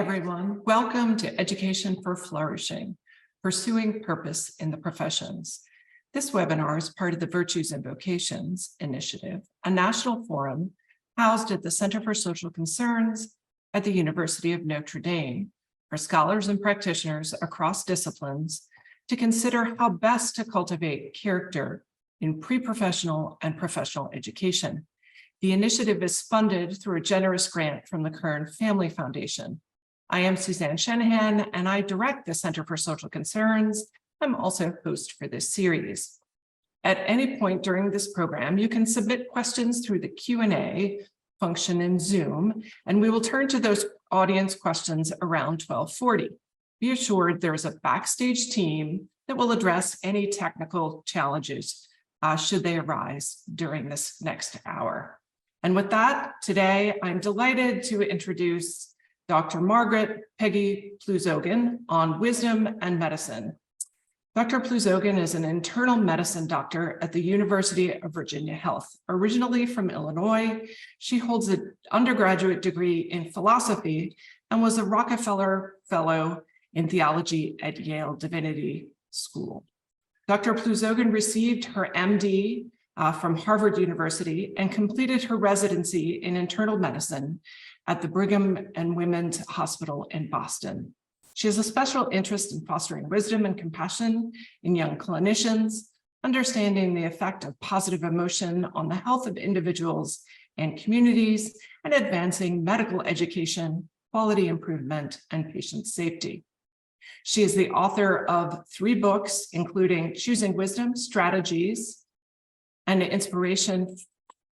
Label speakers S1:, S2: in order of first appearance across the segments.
S1: everyone. Welcome to Education for Flourishing, Pursuing Purpose in the Professions. This webinar is part of the Virtues and Vocations initiative, a national forum housed at the Center for Social Concerns at the University of Notre Dame for scholars and practitioners across disciplines to consider how best to cultivate character in pre-professional and professional education. The initiative is funded through a generous grant from the Kern Family Foundation. I am Suzanne Shanahan, and I direct the Center for Social Concerns. I'm also host for this series. At any point during this program, you can submit questions through the Q&A function in Zoom, and we will turn to those audience questions around 12:40. Be assured there's a backstage team that will address any technical challenges should they arise during this next hour. And with that, today, I'm delighted to introduce Dr. Margaret Plews-Ogan on wisdom and medicine. Dr. Plews-Ogan is an internal medicine doctor at the University of Virginia Health. Originally from Illinois, she holds an undergraduate degree in philosophy and was a Rockefeller Fellow in theology at Yale Divinity School. Dr. Plews-Ogan received her MD from Harvard University and completed her residency in internal medicine at the Brigham and Women's Hospital in Boston. She has a special interest in fostering wisdom and compassion in young clinicians, understanding the effect of positive emotion on the health of individuals and communities, and advancing medical education, quality improvement, and patient safety. She is the author of 3 books, including Choosing Wisdom, Strategies, and Inspiration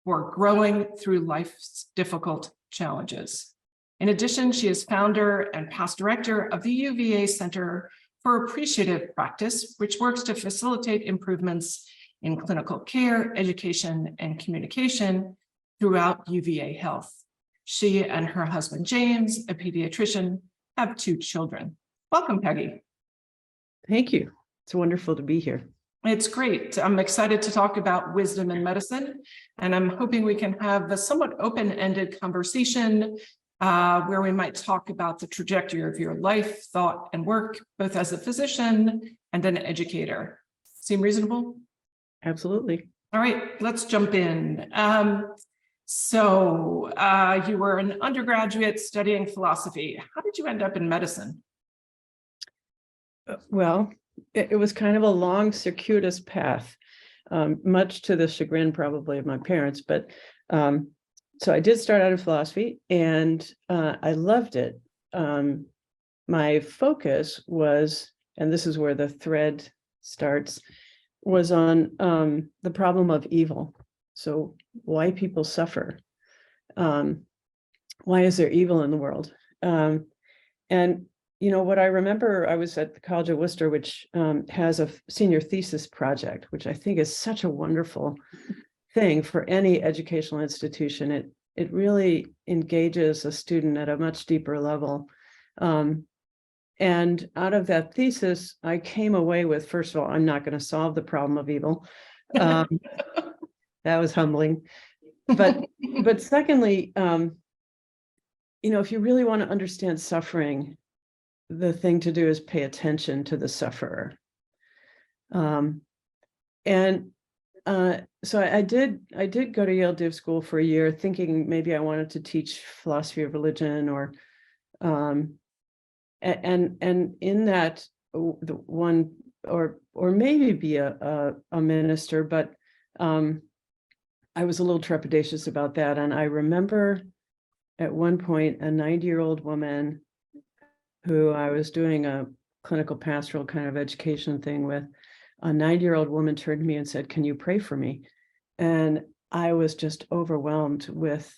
S1: for Growing Through Life's Difficult Challenges. In addition, she is founder and past director of the UVA Center for Appreciative Practice, which works to facilitate improvements in clinical care, education, and communication throughout UVA Health. She and her husband, James, a pediatrician, have 2 children. Welcome, Peggy.
S2: Thank you. It's wonderful to be here.
S1: It's great. I'm excited to talk about wisdom in medicine, and I'm hoping we can have a somewhat open-ended conversation where we might talk about the trajectory of your life, thought, and work, both as a physician and an educator. Seem reasonable?
S2: Absolutely.
S1: All right, let's jump in. So you were an undergraduate studying philosophy. How did you end up in medicine?
S2: Well, it was kind of a long, circuitous path, much to the chagrin probably of my parents. But so I did start out in philosophy, and I loved it. My focus was, and this is where the thread starts, was on the problem of evil. So why people suffer. Why is there evil in the world? And you know, what I remember, I was at the College of Worcester, which has a senior thesis project, which I think is such a wonderful thing for any educational institution. It really engages a student at a much deeper level. And out of that thesis, I came away with, first of all, I'm not going to solve the problem of evil. That was humbling. But secondly, you know, if you really want to understand suffering, the thing to do is pay attention to the sufferer. So I did go to Yale Div School for a year, thinking maybe I wanted to teach philosophy of religion, or and in that the one or maybe be a minister, but I was a little trepidatious about that. And I remember at one point a 90-year-old woman who I was doing a clinical pastoral kind of education thing with, a 90-year-old woman turned to me and said, "Can you pray for me?" And I was just overwhelmed with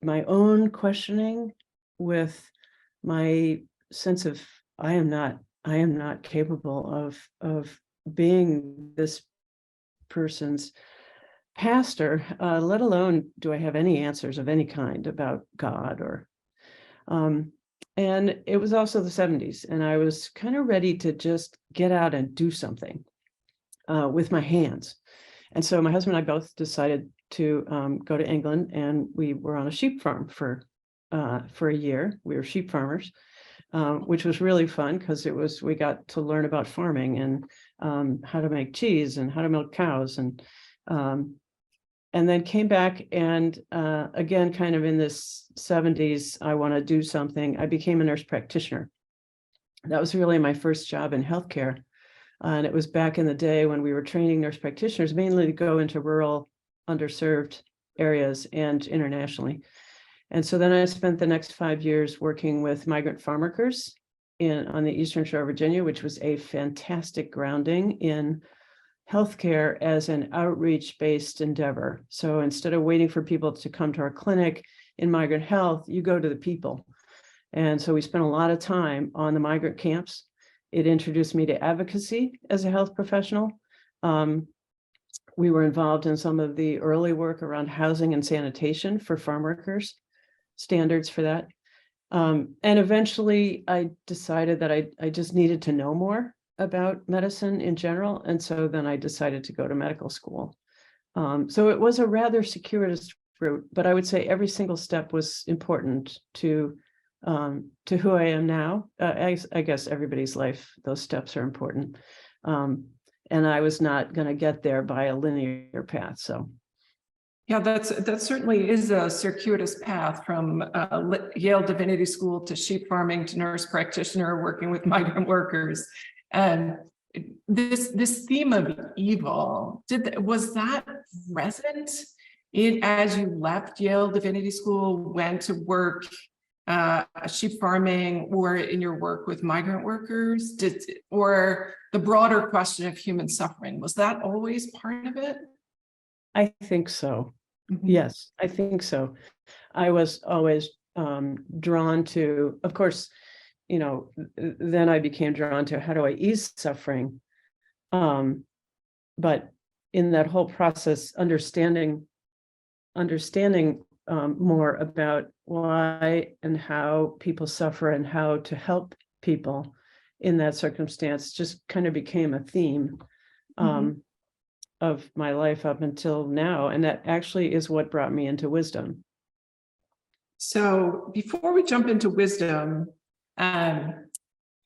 S2: my own questioning, with my sense of I am not capable of being this person's pastor, let alone do I have any answers of any kind about God or and it was also the 70s, and I was kind of ready to just get out and do something with my hands. And so my husband and I both decided to go to England, and we were on a sheep farm for for a year. We were sheep farmers, which was really fun because we got to learn about farming and how to make cheese and how to milk cows, and then came back and again, kind of in this 70s, I want to do something. I became a nurse practitioner. That was really my first job in healthcare. And it was back in the day when we were training nurse practitioners, mainly to go into rural, underserved areas and internationally. And so then I spent the next 5 years working with migrant farm workers on the Eastern Shore of Virginia, which was a fantastic grounding in healthcare as an outreach-based endeavor. So instead of waiting for people to come to our clinic in migrant health, you go to the people. And so we spent a lot of time on the migrant camps. It introduced me to advocacy as a health professional. We were involved in some of the early work around housing and sanitation for farm workers, standards for that. And eventually I decided that I just needed to know more about medicine in general. And so then I decided to go to medical school. So it was a rather circuitous route, but I would say every single step was important to who I am now. I guess everybody's life, those steps are important. And I was not going to get there by a linear path. So.
S1: Yeah, that certainly is a circuitous path from Yale Divinity School to sheep farming to nurse practitioner working with migrant workers. And this theme of evil, was that present as you left Yale Divinity School, went to work sheep farming, or in your work with migrant workers? Or the broader question of human suffering, was that always part of it?
S2: I think so. Mm-hmm. Yes, I think so. I was always drawn to, of course, then I became drawn to how do I ease suffering? But in that whole process, understanding more about why and how people suffer and how to help people in that circumstance just kind of became a theme. Of my life up until now. And that actually is what brought me into wisdom.
S1: So before we jump into wisdom, I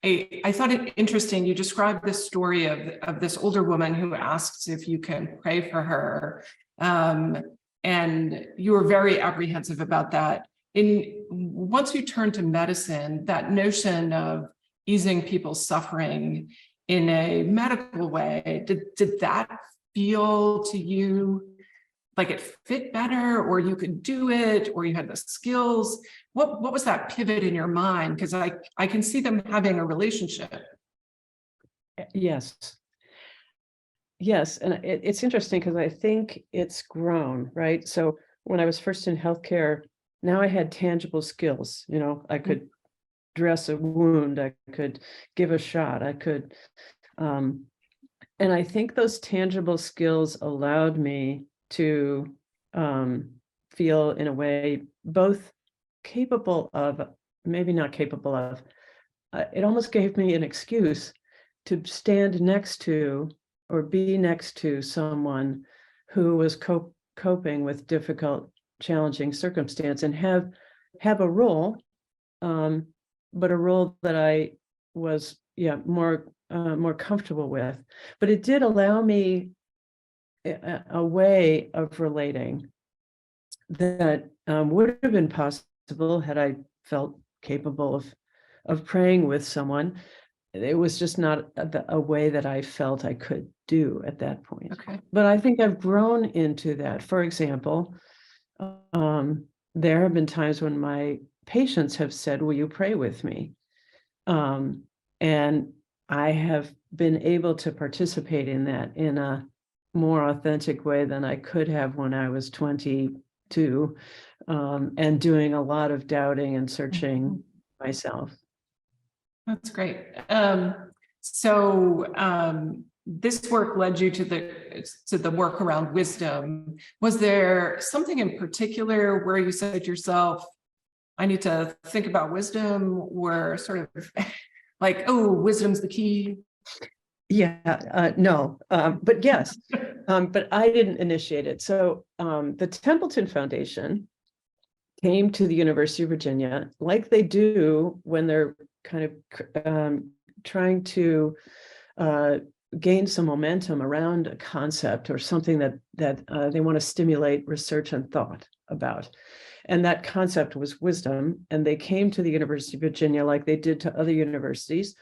S1: thought it interesting. You described this story of this older woman who asks if you can pray for her. And you were very apprehensive about that. Once you turn to medicine, that notion of easing people's suffering in a medical way, did that feel to you like it fit better, or you could do it, or you had the skills? What was that pivot in your mind? Because I can see them having a relationship.
S2: Yes. And it's interesting because I think it's grown, right? So when I was first in healthcare, now I had tangible skills. I could dress a wound, I could give a shot, I could and I think those tangible skills allowed me to feel, in a way, both capable of, maybe not capable of, it almost gave me an excuse to stand next to or be next to someone who was coping with difficult, challenging circumstance and have a role, but a role that I was, more comfortable with. But it did allow me a way of relating that would have been possible had I felt capable of praying with someone. It was just not a way that I felt I could do at that point.
S1: Okay. But
S2: I think I've grown into that. For example, there have been times when my patients have said, "Will you pray with me?" And I have been able to participate in that in a more authentic way than I could have when I was 22, and doing a lot of doubting and searching myself.
S1: That's great. This work led you to the work around wisdom. Was there something in particular where you said to yourself, I need to think about wisdom, or sort of like, oh, wisdom's the key?
S2: No, but yes, but I didn't initiate it. So the Templeton Foundation came to the University of Virginia, like they do when they're kind of trying to gain some momentum around a concept or something that they want to stimulate research and thought about. And that concept was wisdom. And they came to the University of Virginia like they did to other universities,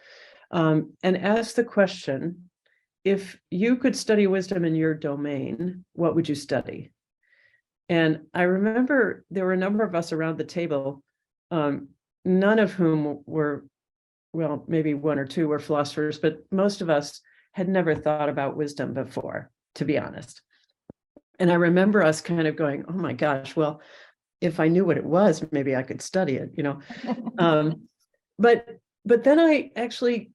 S2: and asked the question, if you could study wisdom in your domain, what would you study? And I remember there were a number of us around the table, none of whom were, well, maybe one or two were philosophers, but most of us had never thought about wisdom before, to be honest. And I remember us kind of going, oh my gosh, well, if I knew what it was, maybe I could study it, you know. But then I actually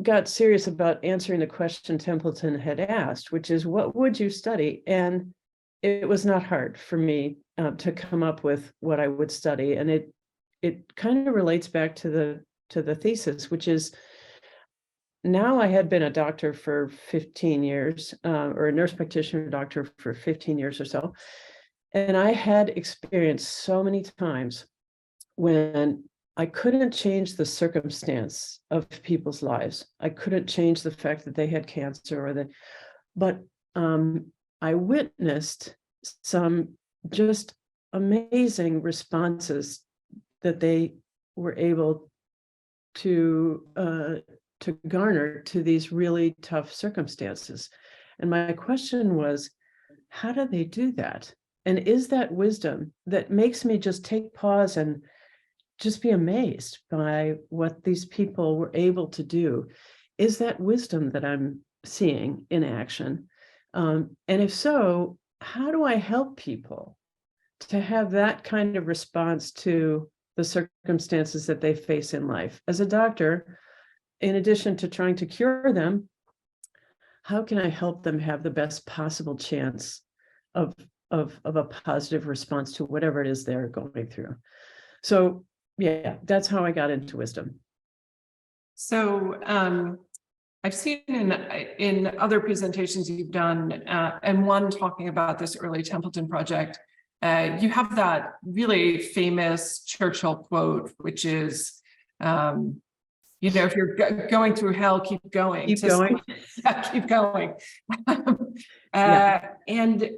S2: got serious about answering the question Templeton had asked, which is, what would you study? And it was not hard for me to come up with what I would study. And it kind of relates back to the thesis, which is, now I had been a doctor for 15 years, or a nurse practitioner doctor for 15 years or so. And I had experienced so many times when I couldn't change the circumstance of people's lives. I couldn't change the fact that they had cancer but I witnessed some just amazing responses that they were able to garner to these really tough circumstances. And my question was, how do they do that? And is that wisdom that makes me just take pause and just be amazed by what these people were able to do? Is that wisdom that I'm seeing in action? And if so, how do I help people to have that kind of response to the circumstances that they face in life? As a doctor, in addition to trying to cure them, how can I help them have the best possible chance of a positive response to whatever it is they're going through? So yeah, that's how I got into wisdom.
S1: So I've seen in other presentations you've done, and one talking about this early Templeton project, you have that really famous Churchill quote, which is, if you're going through hell, keep going.
S2: Keep going.
S1: Keep going.
S2: Yeah.
S1: And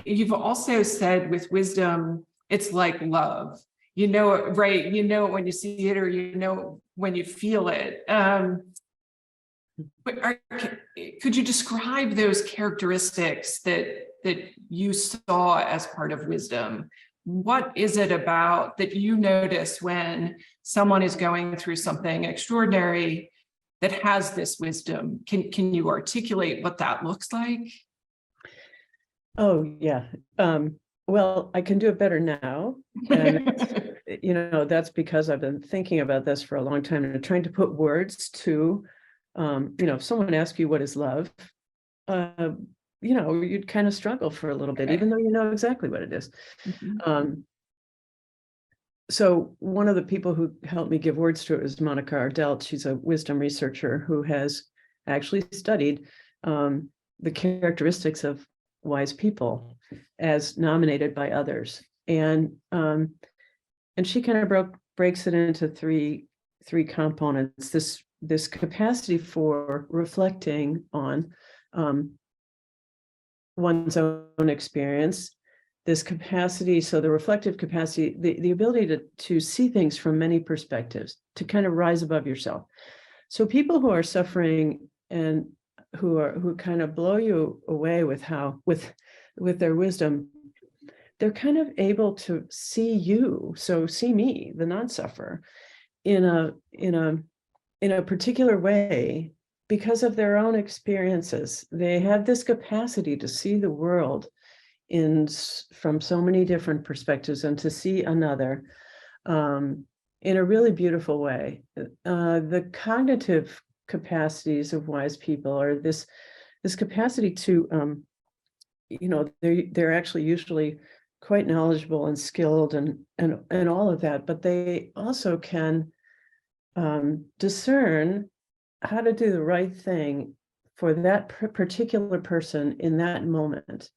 S1: you've also said with wisdom, it's like love. You know it, right? You know it when you see it, or you know when you feel it. But could you describe those characteristics that you saw as part of wisdom? What is it about that you notice when someone is going through something extraordinary that has this wisdom? Can you articulate what that looks like?
S2: Oh, yeah. Well, I can do it better now. And, that's because I've been thinking about this for a long time and trying to put words to, if someone asks you what is love, you'd kind of struggle for a little bit, even though you know exactly what it is. Mm-hmm. So one of the people who helped me give words to it was Monica Ardelt. She's a wisdom researcher who has actually studied the characteristics of wise people as nominated by others. And she kind of breaks it into three components. This capacity for reflecting on one's own experience, this capacity, so the reflective capacity, the ability to see things from many perspectives, to kind of rise above yourself. So people who are suffering and who kind of blow you away with their wisdom, they're kind of able to see you, so see me, the non-sufferer, in a particular way because of their own experiences. They have this capacity to see the world from so many different perspectives and to see another in a really beautiful way. The cognitive capacities of wise people are this capacity to, they're actually usually quite knowledgeable and skilled and all of that, but they also can discern how to do the right thing for that particular person in that moment.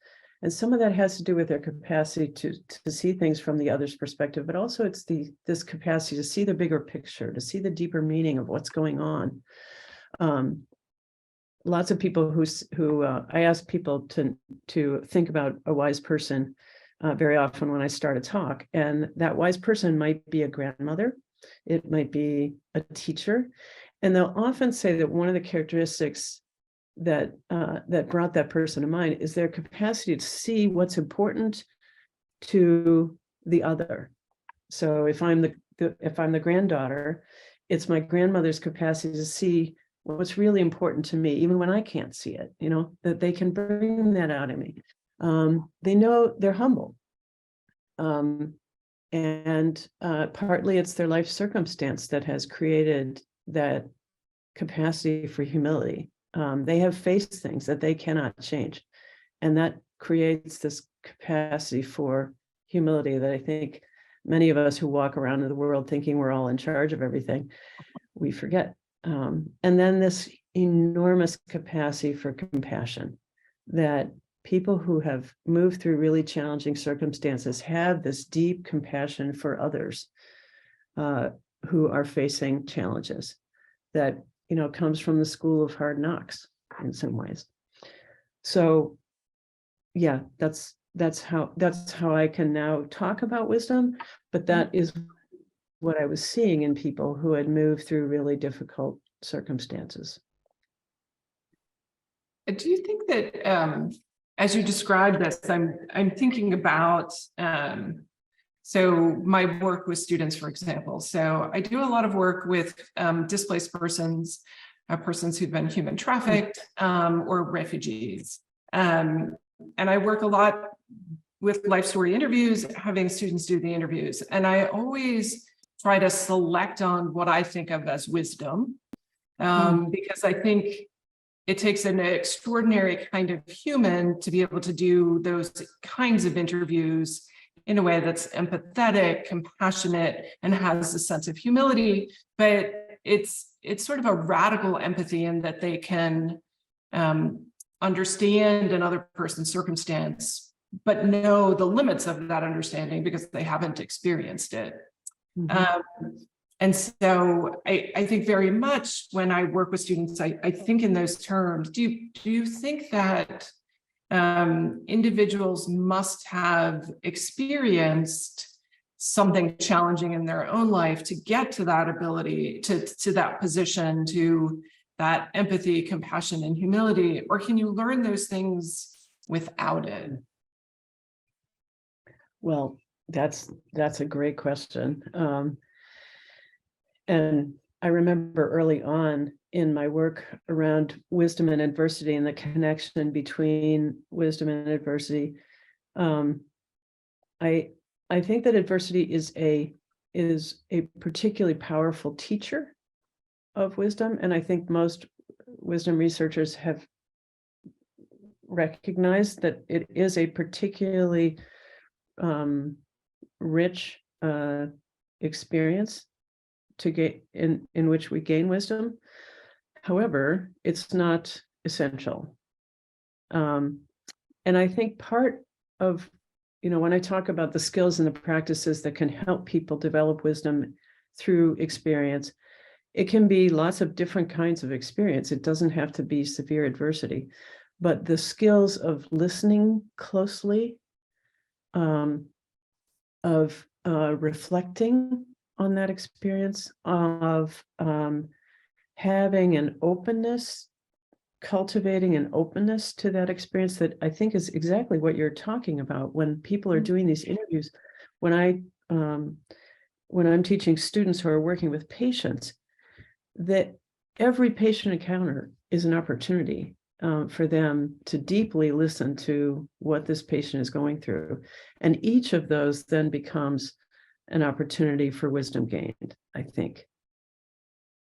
S2: And some of that has to do with their capacity to see things from the other's perspective, but also it's this capacity to see the bigger picture, to see the deeper meaning of what's going on. Lots of people who I ask people to think about a wise person very often when I start a talk, and that wise person might be a grandmother, it might be a teacher, and they'll often say that one of the characteristics that brought that person to mind is their capacity to see what's important to the other. So if I'm the granddaughter, it's my grandmother's capacity to see what's really important to me, even when I can't see it, that they can bring that out of me. They know they're humble. And partly it's their life circumstance that has created that capacity for humility. They have faced things that they cannot change. And that creates this capacity for humility that I think many of us who walk around in the world thinking we're all in charge of everything, we forget. And then this enormous capacity for compassion, that people who have moved through really challenging circumstances have this deep compassion for others who are facing challenges that comes from the school of hard knocks in some ways. So yeah, that's how I can now talk about wisdom, but that is what I was seeing in people who had moved through really difficult circumstances.
S1: Do you think that as you describe this, I'm thinking about so my work with students, for example. So I do a lot of work with displaced persons, persons who've been human trafficked, or refugees. And I work a lot with life story interviews, having students do the interviews. And I always try to select on what I think of as wisdom, because I think it takes an extraordinary kind of human to be able to do those kinds of interviews in a way that's empathetic, compassionate, and has a sense of humility. But it's sort of a radical empathy in that they can understand another person's circumstance, but know the limits of that understanding because they haven't experienced it. And so I think very much when I work with students, I think in those terms. Do you think that individuals must have experienced something challenging in their own life to get to that ability, to that position, to that empathy, compassion, and humility? Or can you learn those things without it?
S2: Well, that's a great question. And I remember early on in my work around wisdom and adversity and the connection between wisdom and adversity. I think that adversity is a particularly powerful teacher of wisdom. And I think most wisdom researchers have recognized that it is a particularly rich experience to get in which we gain wisdom. However, it's not essential. And I think part of, when I talk about the skills and the practices that can help people develop wisdom through experience, it can be lots of different kinds of experience. It doesn't have to be severe adversity, but the skills of listening closely, of reflecting on that experience, of having an openness, cultivating an openness to that experience, that I think is exactly what you're talking about when people are doing these interviews. When I'm teaching students who are working with patients, that every patient encounter is an opportunity for them to deeply listen to what this patient is going through. And each of those then becomes an opportunity for wisdom gained, I think.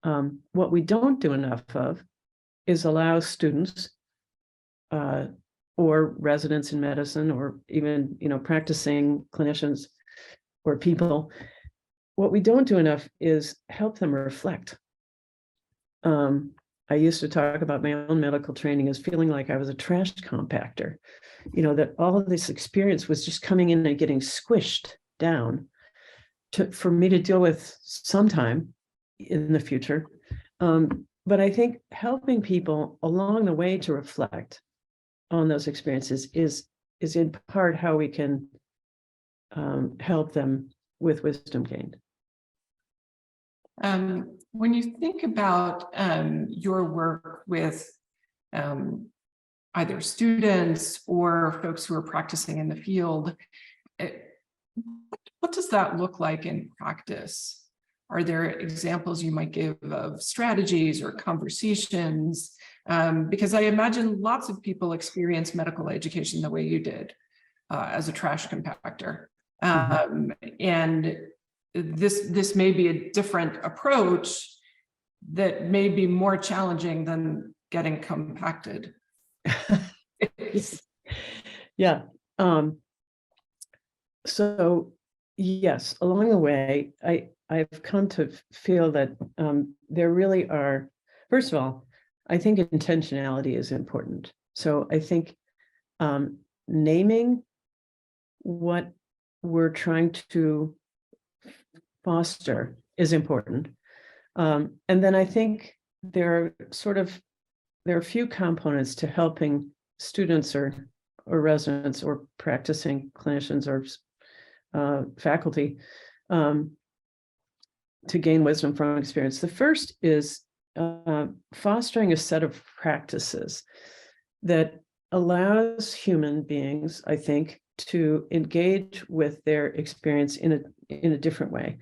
S2: What we don't do enough of is allow students or residents in medicine, or even practicing clinicians or people, what we don't do enough is help them reflect. I used to talk about my own medical training as feeling like I was a trash compactor, that all of this experience was just coming in and getting squished down for me to deal with sometime in the future. But I think helping people along the way to reflect on those experiences is in part how we can help them with wisdom gained.
S1: When you think about your work with either students or folks who are practicing in the field, what does that look like in practice? Are there examples you might give of strategies or conversations? Because I imagine lots of people experience medical education the way you did, as a trash compactor. And this may be a different approach that may be more challenging than getting compacted.
S2: Yeah. So yes, along the way, I've come to feel that there really are, first of all, I think intentionality is important. So I think naming what we're trying to foster is important. And then I think there are a few components to helping students or residents or practicing clinicians or faculty to gain wisdom from experience. The first is fostering a set of practices that allows human beings, I think, to engage with their experience in a different way.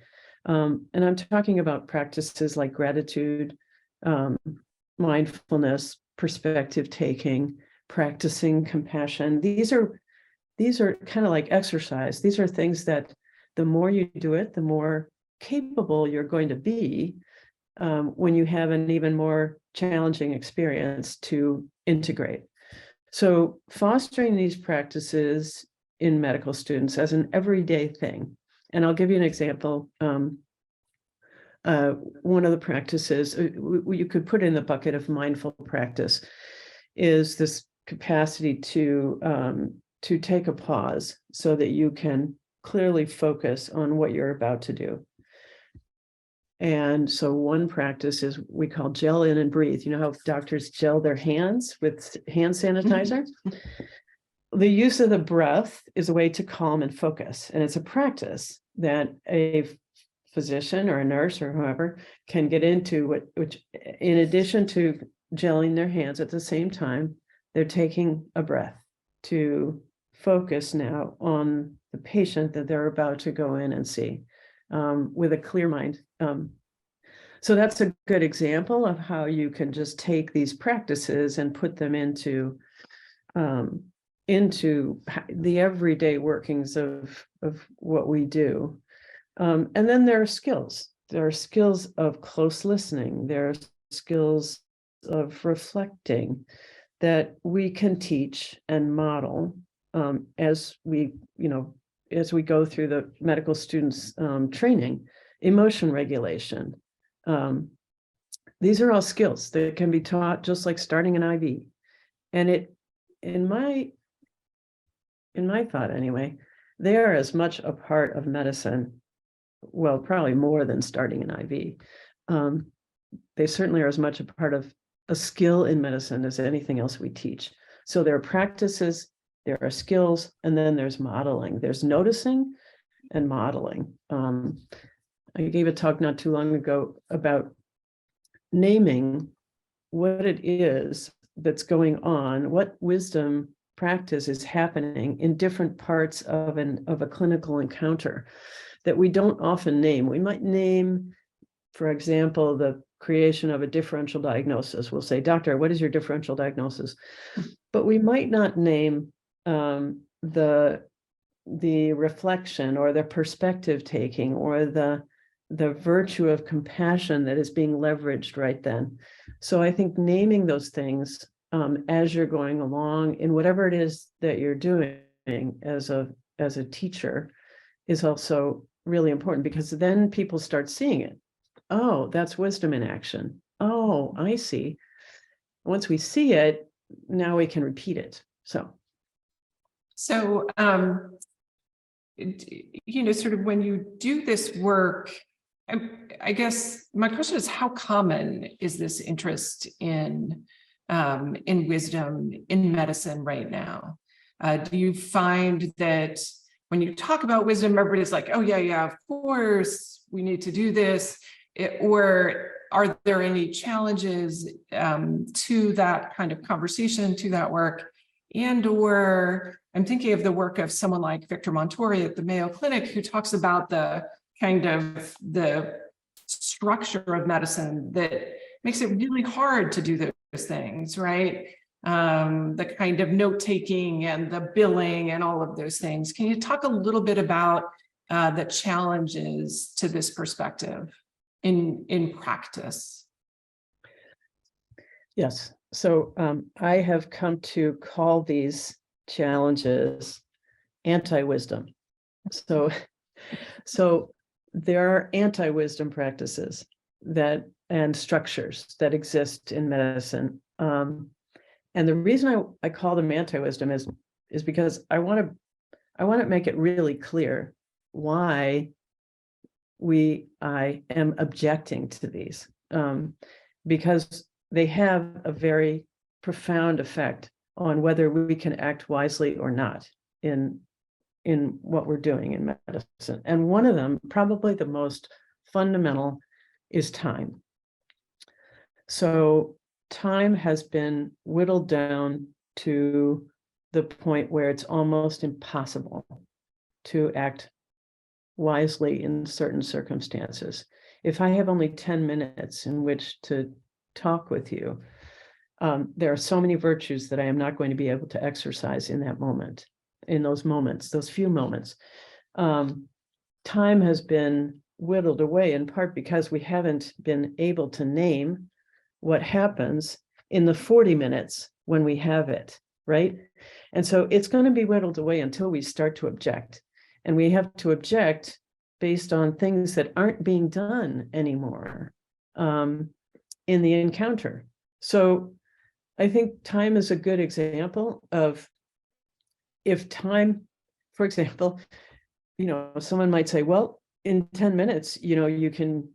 S2: And I'm talking about practices like gratitude, mindfulness, perspective taking, practicing compassion. These are kind of like exercise. These are things that the more you do it, the more capable you're going to be when you have an even more challenging experience to integrate. So fostering these practices in medical students as an everyday thing. And I'll give you an example. One of the practices you could put in the bucket of mindful practice is this capacity to take a pause so that you can clearly focus on what you're about to do. And so one practice is we call gel in and breathe. You know how doctors gel their hands with hand sanitizer? The use of the breath is a way to calm and focus. And it's a practice that a physician or a nurse or whoever can get into, which in addition to gelling their hands at the same time, they're taking a breath to focus now on the patient that they're about to go in and see with a clear mind. So that's a good example of how you can just take these practices and put them into the everyday workings of what we do. And then there are skills. There are skills of close listening. There are skills of reflecting that we can teach and model as we go through the medical students training. Emotion regulation. These are all skills that can be taught, just like starting an IV. And in my thought anyway, they are as much a part of medicine, well, probably more than starting an IV. They certainly are as much a part of a skill in medicine as anything else we teach. So there are practices, there are skills, and then there's modeling. There's noticing and modeling. I gave a talk not too long ago about naming what it is that's going on, what wisdom practice is happening in different parts of a clinical encounter that we don't often name. We might name, for example, the creation of a differential diagnosis. We'll say, doctor, what is your differential diagnosis? But we might not name the reflection or the perspective taking or the virtue of compassion that is being leveraged right then. So I think naming those things as you're going along in whatever it is that you're doing as a teacher is also really important, because then people start seeing it. Oh, that's wisdom in action. Oh, I see. once we see it, now we can repeat it. So
S1: sort of when you do this work, I guess my question is, how common is this interest in wisdom in medicine right now? Do you find that when you talk about wisdom, everybody's like, oh, yeah, of course, we need to do this? Or are there any challenges to that kind of conversation, to that work? And or I'm thinking of the work of someone like Victor Montori at the Mayo Clinic, who talks about the kind of the structure of medicine that makes it really hard to do those things, right? The kind of note-taking and the billing and all of those things. Can you talk a little bit about the challenges to this perspective in practice?
S2: yes. So I have come to call these challenges anti-wisdom. So there are anti-wisdom practices and structures that exist in medicine. And the reason I call them anti-wisdom is because I want to make it really clear why I am objecting to these, because they have a very profound effect on whether we can act wisely or not in what we're doing in medicine. And one of them, probably the most fundamental, is time. So time has been whittled down to the point where it's almost impossible to act wisely in certain circumstances. If I have only 10 minutes in which to talk with you, there are so many virtues that I am not going to be able to exercise in that moment, in those moments, those few moments. Time has been whittled away in part because we haven't been able to name what happens in the 40 minutes when we have it, right? And so it's going to be whittled away until we start to object. And we have to object based on things that aren't being done anymore in the encounter. So I think time is a good example of, if time, for example, someone might say, well, in 10 minutes, you can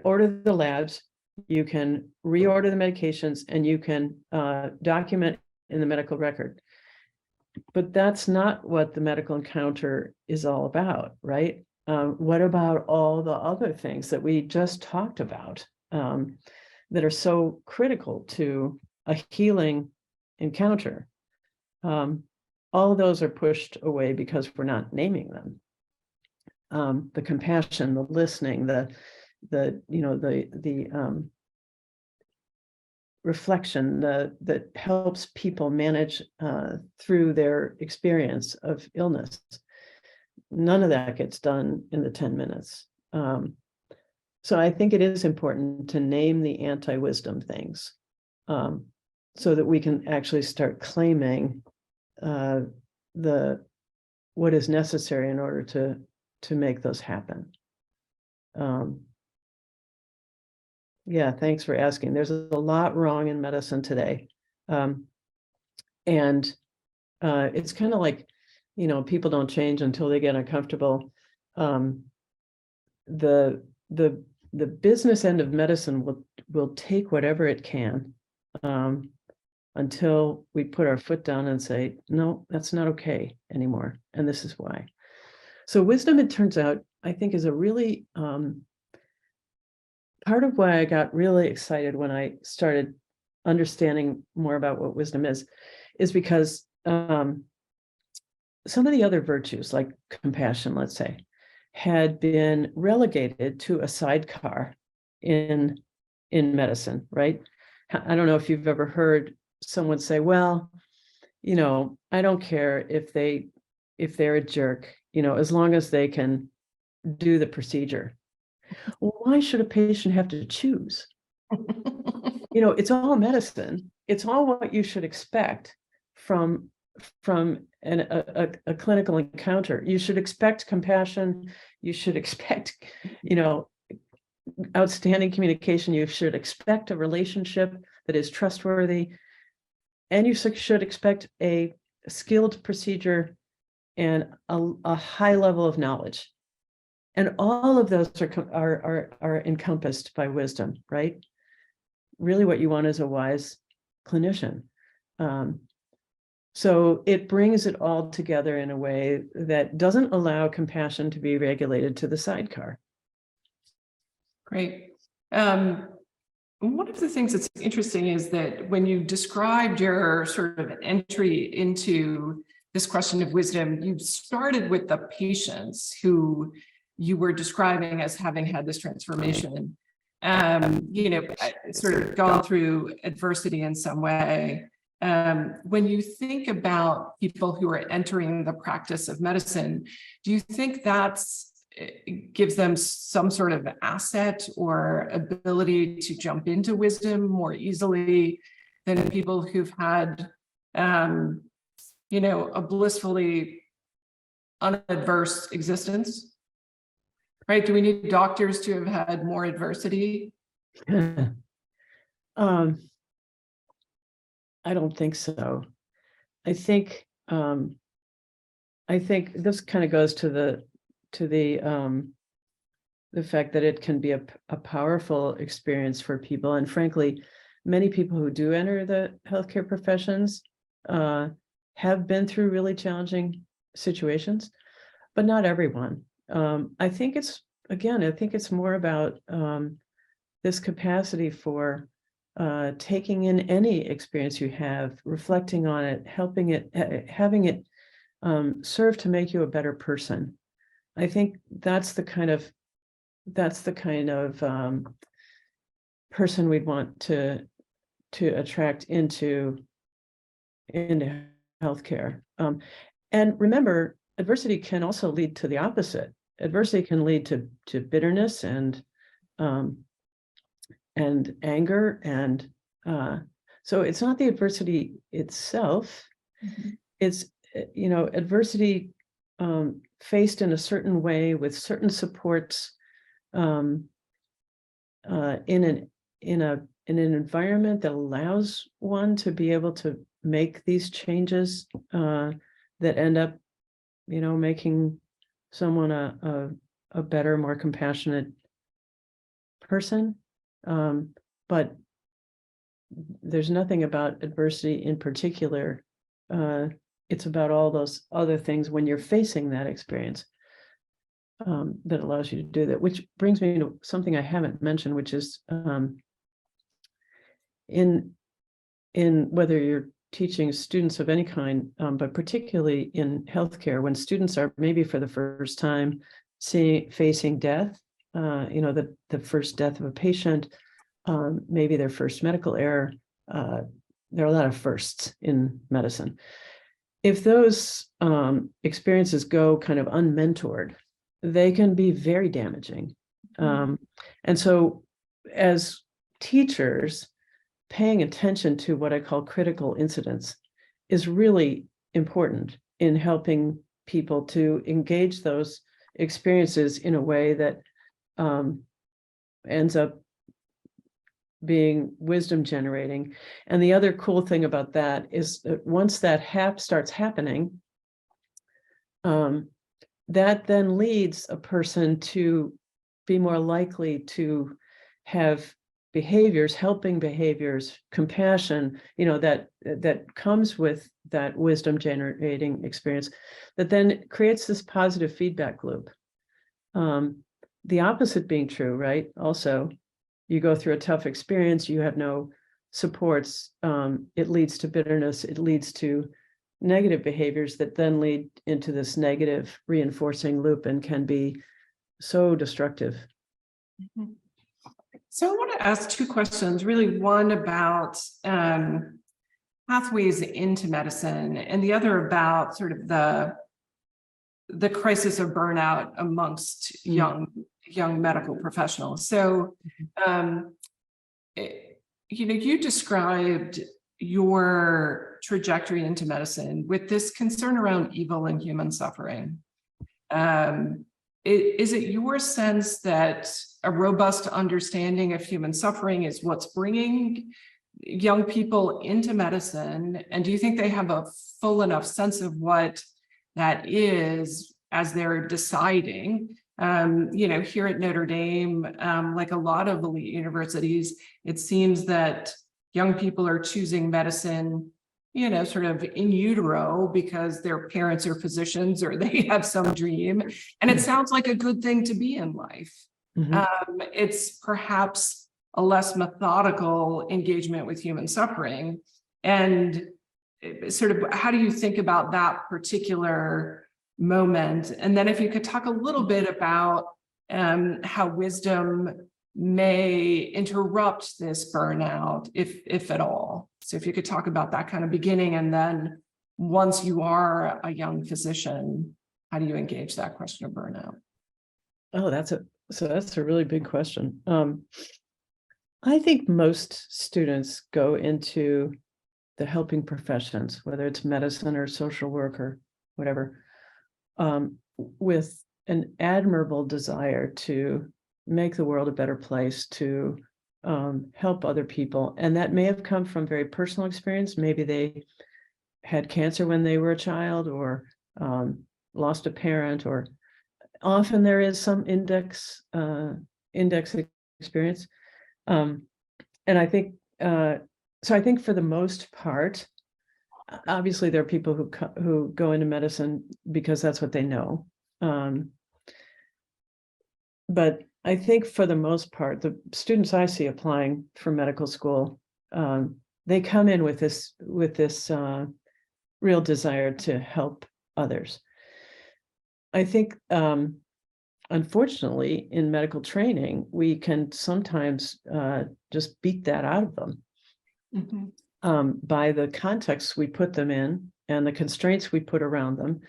S2: order the labs, you can reorder the medications, and you can document in the medical record. But that's not what the medical encounter is all about, right? What about all the other things that we just talked about that are so critical to a healing encounter? All of those are pushed away because we're not naming them. The compassion, the listening, the reflection that helps people manage through their experience of illness. None of that gets done in the 10 minutes. So I think it is important to name the anti-wisdom things so that we can actually start claiming what is necessary in order to make those happen. Yeah, thanks for asking. There's a lot wrong in medicine today. And it's kind of like, people don't change until they get uncomfortable. The business end of medicine will take whatever it can until we put our foot down and say, no, that's not okay anymore. And this is why. So wisdom, it turns out, I think, is a really part of why I got really excited when I started understanding more about what wisdom is because some of the other virtues, like compassion, let's say, had been relegated to a sidecar in medicine, right? I don't know if you've ever heard someone say, well, I don't care if they're a jerk, as long as they can do the procedure. Well, why should a patient have to choose? It's all medicine. It's all what you should expect from a clinical encounter. You should expect compassion. You should expect, outstanding communication. You should expect a relationship that is trustworthy, and you should expect a skilled procedure and a high level of knowledge. And all of those are encompassed by wisdom, right? Really what you want is a wise clinician. So it brings it all together in a way that doesn't allow compassion to be regulated to the sidecar.
S1: Great. One of the things that's interesting is that when you described your sort of entry into this question of wisdom, you started with the patients who you were describing as having had this transformation, sort of gone through adversity in some way. When you think about people who are entering the practice of medicine, do you think it gives them some sort of asset or ability to jump into wisdom more easily than people who've had, a blissfully unadverse existence? Right? Do we need doctors to have had more adversity?
S2: I don't think so. I think this kind of goes to the fact that it can be a powerful experience for people. And frankly, many people who do enter the healthcare professions have been through really challenging situations, but not everyone. I think it's more about this capacity for taking in any experience you have, reflecting on it, helping it, having it serve to make you a better person. I think that's the kind of person we'd want to attract into healthcare. And remember, adversity can also lead to the opposite. Adversity can lead to bitterness and anger, and so it's not the adversity itself. Mm-hmm. It's adversity faced in a certain way with certain supports in an environment that allows one to be able to make these changes that end up making someone a better, more compassionate person. But there's nothing about adversity in particular. It's about all those other things when you're facing that experience that allows you to do that, which brings me to something I haven't mentioned, which is in whether you're teaching students of any kind, but particularly in healthcare, when students are maybe for the first time facing death, the first death of a patient, maybe their first medical error. There are a lot of firsts in medicine. If those experiences go kind of unmentored, they can be very damaging. And so as teachers, paying attention to what I call critical incidents is really important in helping people to engage those experiences in a way that ends up being wisdom generating. And the other cool thing about that is that once that starts happening, that then leads a person to be more likely to have behaviors, helping behaviors, compassion, that comes with that wisdom generating experience, that then creates this positive feedback loop. The opposite being true, right? Also, you go through a tough experience, you have no supports, it leads to bitterness, it leads to negative behaviors that then lead into this negative reinforcing loop and can be so destructive.
S1: Mm-hmm. So I want to ask two questions, really one about pathways into medicine and the other about sort of the crisis of burnout amongst young medical professionals. So, you described your trajectory into medicine with this concern around evil and human suffering. is it your sense that a robust understanding of human suffering is what's bringing young people into medicine? And do you think they have a full enough sense of what that is as they're deciding? Here at Notre Dame, like a lot of elite universities, it seems that young people are choosing medicine, sort of in utero because their parents are physicians or they have some dream. And it sounds like a good thing to be in life. It's perhaps a less methodical engagement with human suffering. And sort of, how do you think about that particular moment? And then if you could talk a little bit about how wisdom may interrupt this burnout, if at all. So if you could talk about that kind of beginning, and then once you are a young physician, how do you engage that question of burnout?
S2: Oh, that's a really big question. I think most students go into the helping professions, whether it's medicine or social work or whatever, with an admirable desire to make the world a better place, to help other people. And that may have come from very personal experience. Maybe they had cancer when they were a child, or lost a parent, or often there is some index experience. And I think, so I think for the most part, obviously there are people who go into medicine because that's what they know. But I think for the most part, the students I see applying for medical school, they come in with this real desire to help others. I think, unfortunately, in medical training, we can sometimes just beat that out of them by the context we put them in and the constraints we put around them,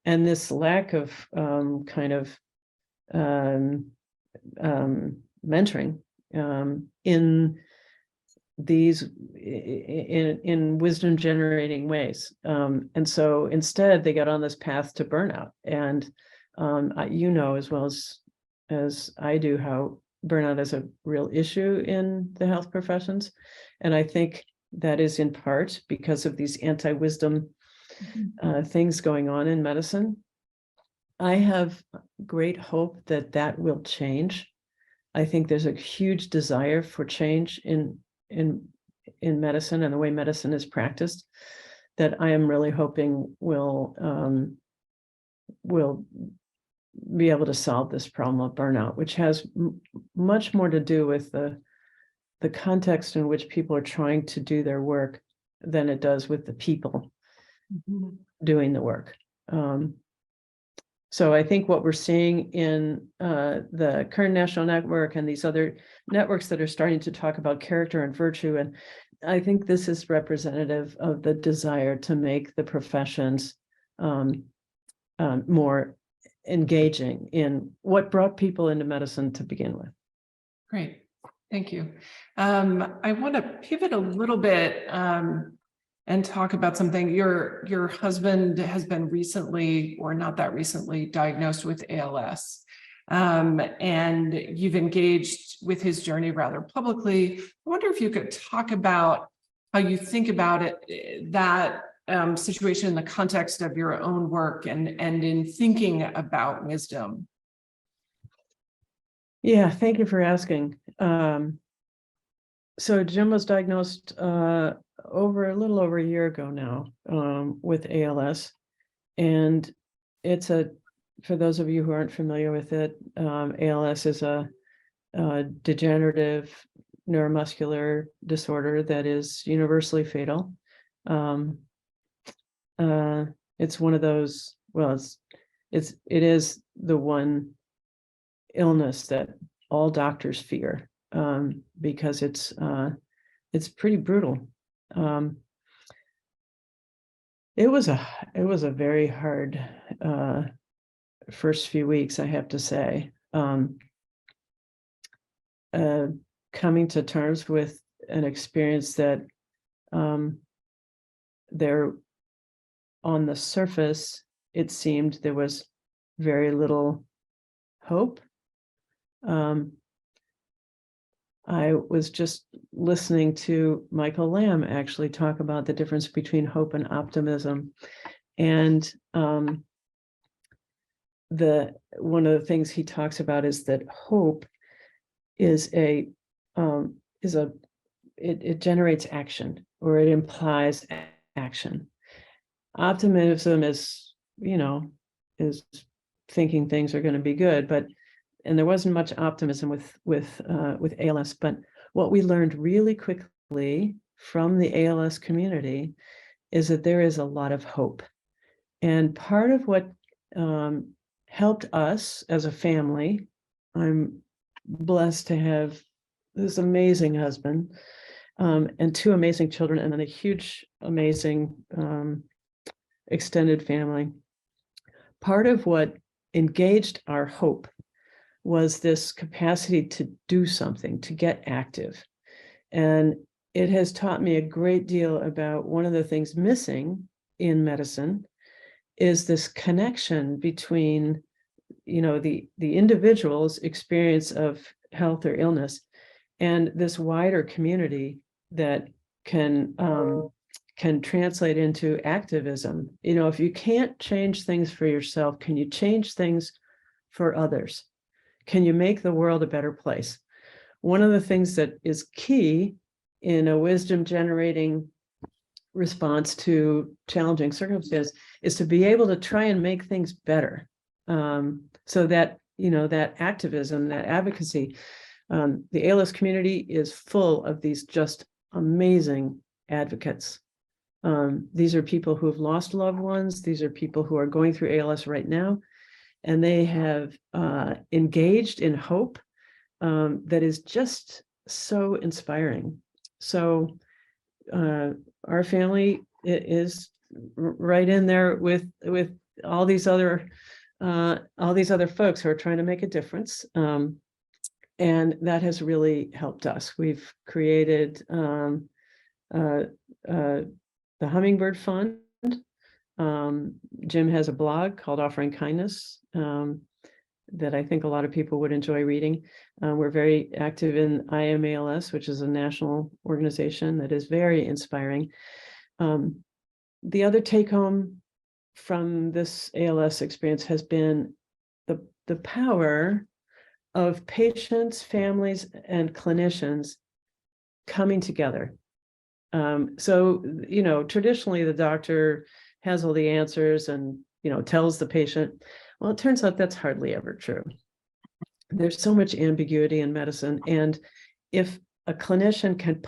S2: and this lack of mentoring in these in wisdom generating ways, and so instead they get on this path to burnout. And as well as I do, how burnout is a real issue in the health professions, and I think that is in part because of these anti-wisdom things going on in medicine. I have great hope that that will change. I think there's a huge desire for change in medicine and the way medicine is practiced, that I am really hoping will be able to solve this problem of burnout, which has much more to do with the context in which people are trying to do their work than it does with the people doing the work. So I think what we're seeing in the current national network and these other networks that are starting to talk about character and virtue, and I think this is representative of the desire to make the professions more engaging in what brought people into medicine to begin with.
S1: Great, thank you. I want to pivot a little bit and talk about something. Your husband has been recently, or not that recently, diagnosed with ALS. And you've engaged with his journey rather publicly. I wonder if you could talk about how you think about it, that situation in the context of your own work and in thinking about wisdom.
S2: Yeah, thank you for asking. So Jim was diagnosed a little over a year ago now with ALS, and it's for those of you who aren't familiar with it, ALS is a degenerative neuromuscular disorder that is universally fatal. It's one of those, well, it is the one illness that all doctors fear, because it's pretty brutal. It was a very hard first few weeks, I have to say. Coming to terms with an experience that there, on the surface, it seemed there was very little hope. I was just listening to Michael Lamb actually talk about the difference between hope and optimism. And one of the things he talks about is that hope it generates action, or it implies action. Optimism is thinking things are going to be good, and there wasn't much optimism with ALS. But what we learned really quickly from the ALS community is that there is a lot of hope. And part of what helped us as a family, I'm blessed to have this amazing husband and two amazing children, and then a huge, amazing extended family. Part of what engaged our hope was this capacity to do something, to get active. And it has taught me a great deal about one of the things missing in medicine is this connection between, the individual's experience of health or illness and this wider community that can translate into activism. If you can't change things for yourself, can you change things for others? Can you make the world a better place? One of the things that is key in a wisdom generating response to challenging circumstances is to be able to try and make things better. So that, that activism, that advocacy, the ALS community is full of these just amazing advocates. These are people who have lost loved ones. These are people who are going through ALS right now, and they have engaged in hope that is just so inspiring. So our family is right in there with all these other folks who are trying to make a difference. And that has really helped us. We've created the Hummingbird Fund. Jim has a blog called Offering Kindness that I think a lot of people would enjoy reading. We're very active in IMALS, which is a national organization that is very inspiring. The other take home from this ALS experience has been the power of patients, families, and clinicians coming together. So, traditionally the doctor has all the answers and, tells the patient. Well, it turns out that's hardly ever true. There's so much ambiguity in medicine. And if a clinician can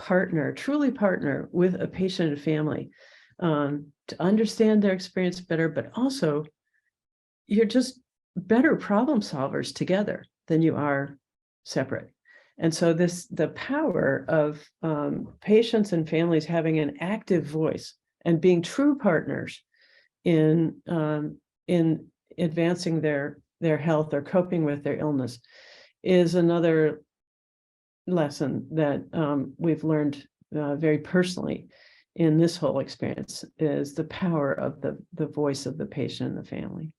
S2: truly partner with a patient and family to understand their experience better, but also you're just better problem solvers together than you are separate. And so the power of patients and families having an active voice and being true partners in advancing their health or coping with their illness is another lesson that we've learned very personally in this whole experience, is the power of the voice of the patient and the family.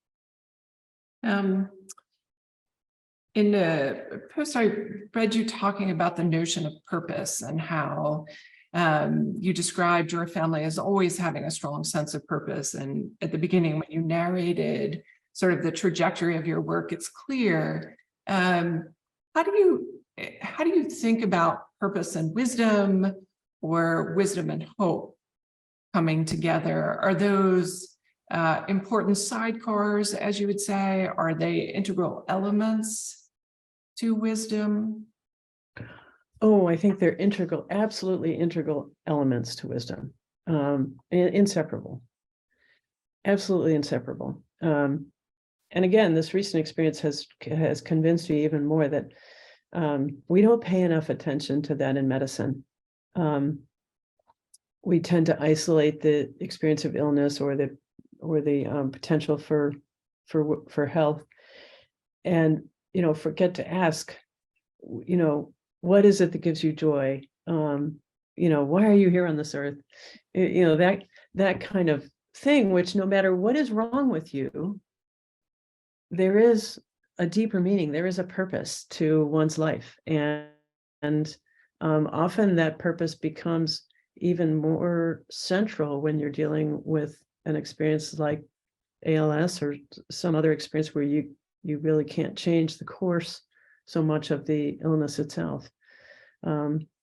S1: In the post, I read you talking about the notion of purpose and how you described your family as always having a strong sense of purpose. And at the beginning, when you narrated sort of the trajectory of your work, it's clear. How do you think about purpose and wisdom, or wisdom and hope coming together? Are those important sidecars, as you would say? Are they integral elements to wisdom?
S2: Oh, I think they're absolutely integral elements to wisdom. Inseparable, absolutely inseparable. And again, this recent experience has convinced me even more that we don't pay enough attention to that in medicine. We tend to isolate the experience of illness or the potential for health, and forget to ask, what is it that gives you joy? Why are you here on this earth? That kind of thing, which no matter what is wrong with you, there is a deeper meaning. There is a purpose to one's life, and often that purpose becomes even more central when you're dealing with an experience like ALS or some other experience where you really can't change the course so much of the illness itself.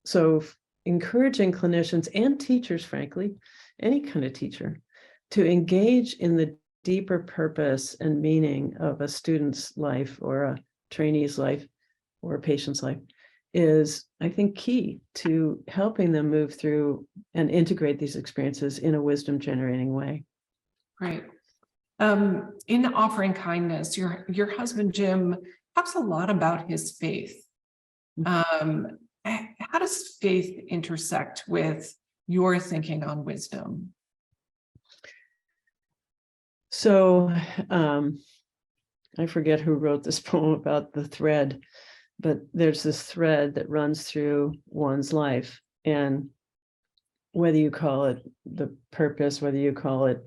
S2: So encouraging clinicians and teachers, frankly, any kind of teacher, to engage in the deeper purpose and meaning of a student's life or a trainee's life or a patient's life is, I think, key to helping them move through and integrate these experiences in a wisdom generating way.
S1: Great. In offering kindness, your husband, Jim, talks a lot about his faith. How does faith intersect with your thinking on wisdom?
S2: So I forget who wrote this poem about the thread, but there's this thread that runs through one's life. And whether you call it the purpose, whether you call it,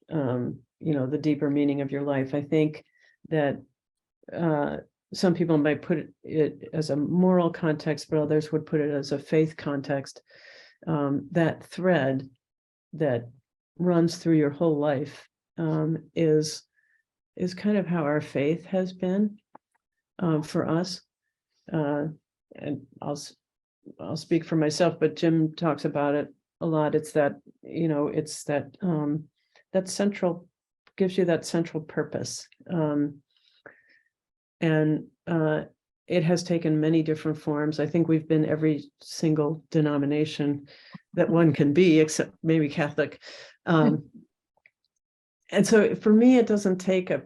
S2: the deeper meaning of your life, I think that some people might put it as a moral context, but others would put it as a faith context. That thread that runs through your whole life is kind of how our faith has been for us. And I'll speak for myself, but Jim talks about it a lot. It's that, it's that that central, gives you that central purpose. And it has taken many different forms. I think we've been every single denomination that one can be, except maybe Catholic. And so for me, it doesn't take a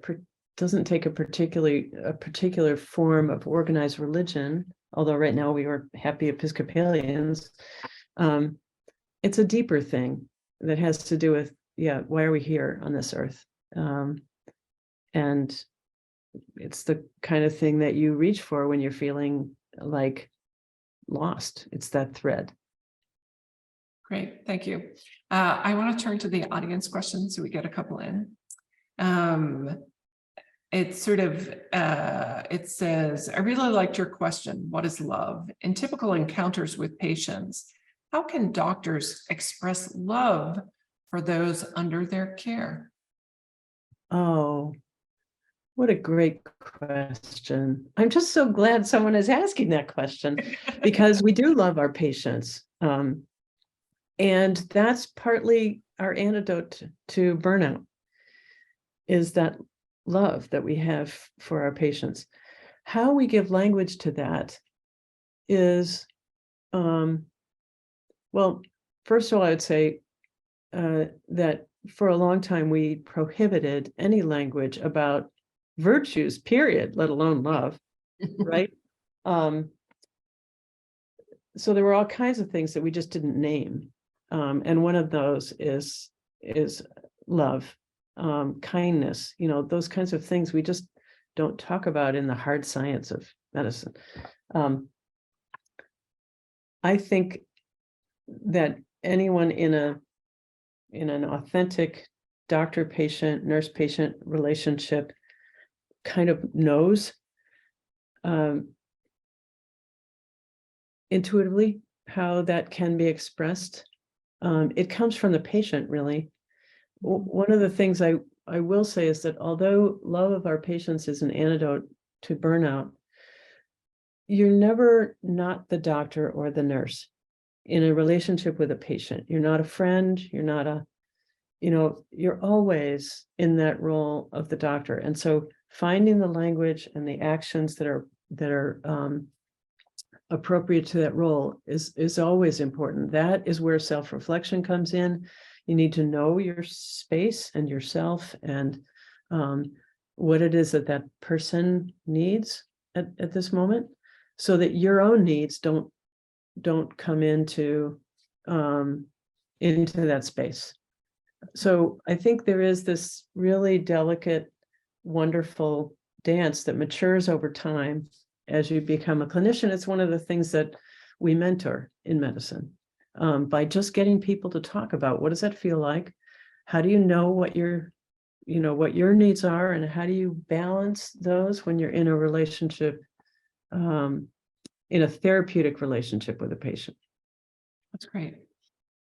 S2: particular form of organized religion, although right now we are happy Episcopalians. It's a deeper thing that has to do with, why are we here on this earth? And it's the kind of thing that you reach for when you're feeling like lost. It's that thread.
S1: Great, thank you. I want to turn to the audience questions, so we get a couple in. It says, I really liked your question. What is love? In typical encounters with patients, how can doctors express love for those under their care?
S2: Oh, what a great question. I'm just so glad someone is asking that question, because we do love our patients. And that's partly our antidote to burnout, is that love that we have for our patients. How we give language to that is, well, first of all, I would say that for a long time we prohibited any language about virtues, period, let alone love, right? So there were all kinds of things that we just didn't name. And one of those is love, kindness, those kinds of things we just don't talk about in the hard science of medicine. I think that anyone in an authentic doctor-patient, nurse-patient relationship kind of knows intuitively how that can be expressed. It comes from the patient, really. One of the things I will say is that although love of our patients is an antidote to burnout, you're never not the doctor or the nurse in a relationship with a patient. You're not a friend, you're not a, you're always in that role of the doctor. And so finding the language and the actions that are appropriate to that role is always important. That is where self-reflection comes in. You need to know your space and yourself and what it is that person needs at this moment, so that your own needs don't come into that space. So I think there is this really delicate, wonderful dance that matures over time as you become a clinician. It's one of the things that we mentor in medicine, by just getting people to talk about, what does that feel like? How do you know what you're what your needs are, and how do you balance those when you're in a relationship, in a therapeutic relationship with a patient.
S1: That's great.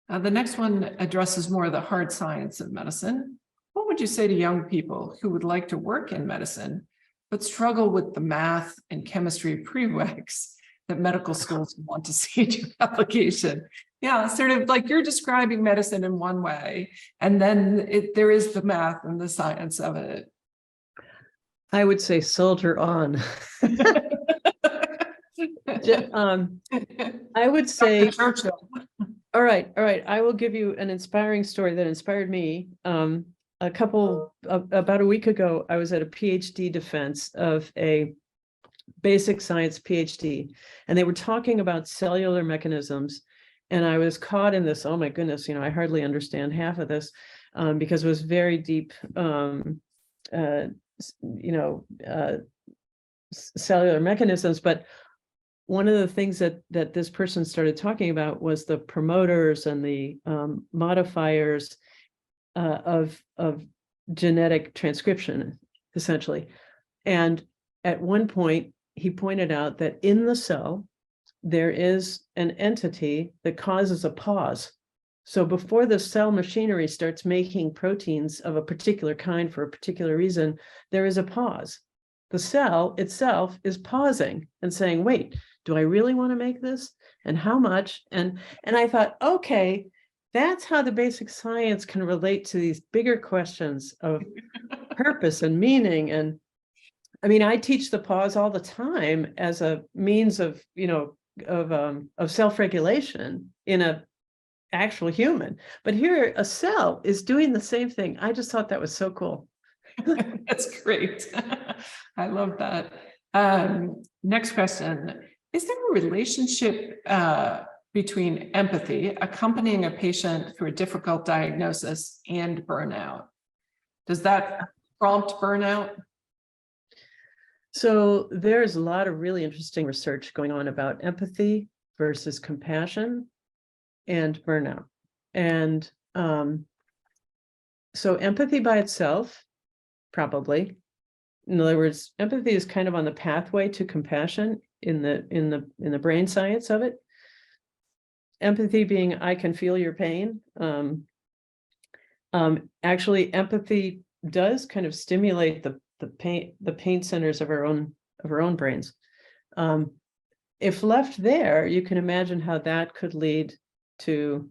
S1: The next one addresses more of the hard science of medicine. What would you say to young people who would like to work in medicine, but struggle with the math and chemistry prereqs that medical schools want to see in your application? Yeah, sort of like you're describing medicine in one way, and then there is the math and the science of it.
S2: I would say soldier on. I would say,
S1: Churchill.
S2: all right. I will give you an inspiring story that inspired me. About a week ago, I was at a PhD defense of a basic science PhD, and they were talking about cellular mechanisms. And I was caught in this, oh my goodness, I hardly understand half of this, because it was very deep, cellular mechanisms. But one of the things that this person started talking about was the promoters and the modifiers of genetic transcription, essentially. And at one point, he pointed out that in the cell, there is an entity that causes a pause. So before the cell machinery starts making proteins of a particular kind for a particular reason, there is a pause. The cell itself is pausing and saying, wait, do I really want to make this? And how much? And I thought, okay, that's how the basic science can relate to these bigger questions of purpose and meaning. And I mean, I teach the pause all the time as a means of, of self-regulation in a actual human. But here, a cell is doing the same thing. I just thought that was so cool.
S1: That's great. I love that. Next question. Is there a relationship between empathy, accompanying a patient through a difficult diagnosis, and burnout? Does that prompt burnout?
S2: So there's a lot of really interesting research going on about empathy versus compassion and burnout. And so empathy by itself, probably. In other words, empathy is kind of on the pathway to compassion in the brain science of it. Empathy being, I can feel your pain. Actually, empathy does kind of stimulate the pain centers of our own brains. If left there, you can imagine how that could lead to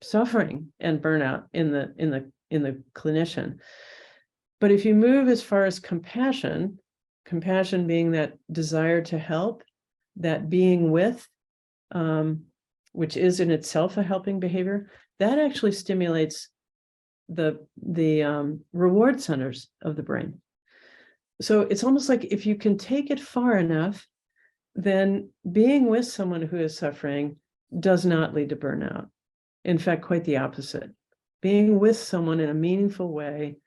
S2: suffering and burnout in the clinician. But if you move as far as compassion being that desire to help, that being with, which is in itself a helping behavior, that actually stimulates the reward centers of the brain. So it's almost like if you can take it far enough, then being with someone who is suffering does not lead to burnout. In fact, quite the opposite. Being with someone in a meaningful way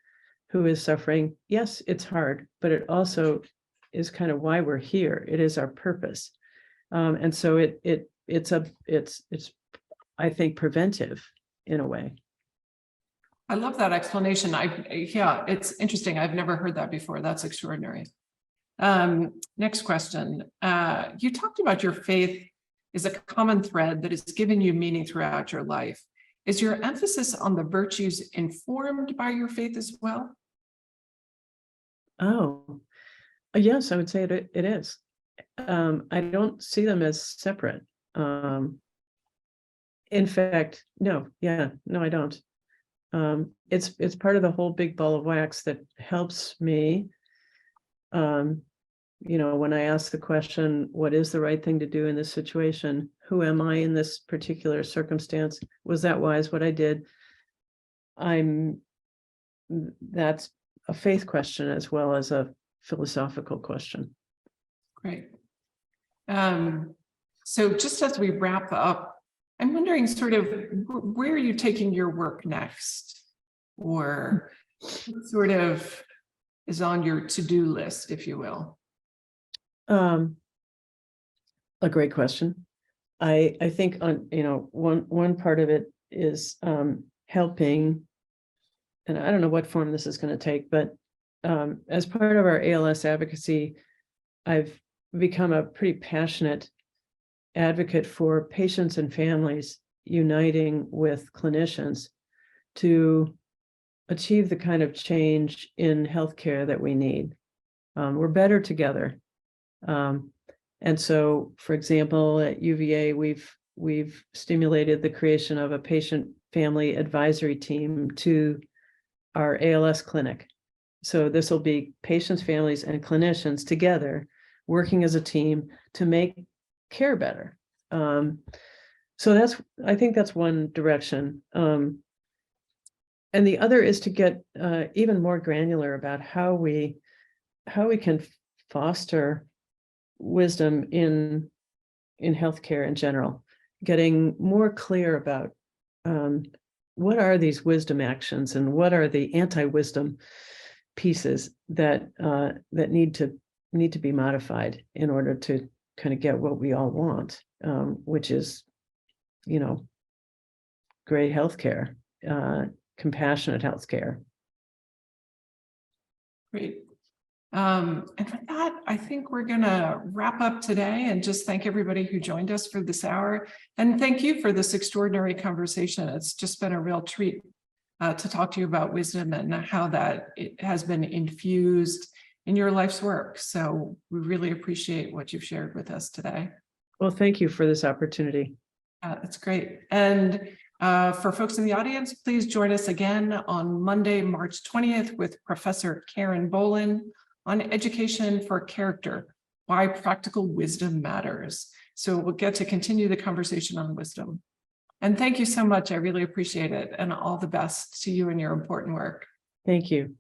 S2: who is suffering, yes, it's hard, but it also is kind of why we're here. It is our purpose. And so it's I think preventive in a way.
S1: I love that explanation. Yeah, it's interesting. I've never heard that before. That's extraordinary. Next question. You talked about your faith is a common thread that has given you meaning throughout your life. Is your emphasis on the virtues informed by your faith as well?
S2: Oh, yes, I would say it is. I don't see them as separate. In fact, no, I don't. It's part of the whole big ball of wax that helps me. When I ask the question, what is the right thing to do in this situation? Who am I in this particular circumstance? Was that wise what I did? That's a faith question as well as a philosophical question.
S1: Great. So just as we wrap up, I'm wondering sort of where are you taking your work next? Or what sort of is on your to-do list, if you will?
S2: A great question. I think on one part of it is helping and I don't know what form this is going to take, but as part of our ALS advocacy, I've become a pretty passionate advocate for patients and families uniting with clinicians to achieve the kind of change in healthcare that we need. We're better together. And so, for example, at UVA, we've stimulated the creation of a patient family advisory team to our ALS clinic. So this will be patients, families, and clinicians together working as a team to make care better. So I think that's one direction. And the other is to get even more granular about how we can foster wisdom in healthcare in general, getting more clear about what are these wisdom actions and what are the anti-wisdom pieces that need to be modified in order to kind of get what we all want, which is, great healthcare, compassionate healthcare.
S1: Great. And with that, I think we're going to wrap up today and just thank everybody who joined us for this hour. And thank you for this extraordinary conversation. It's just been a real treat to talk to you about wisdom and how that it has been infused in your life's work. So we really appreciate what you've shared with us today.
S2: Well, thank you for this opportunity.
S1: That's great. And for folks in the audience, please join us again on Monday, March 20th with Professor Karen Bolin on Education for Character, Why Practical Wisdom Matters. So we'll get to continue the conversation on wisdom. And thank you so much. I really appreciate it. And all the best to you in your important work.
S2: Thank you.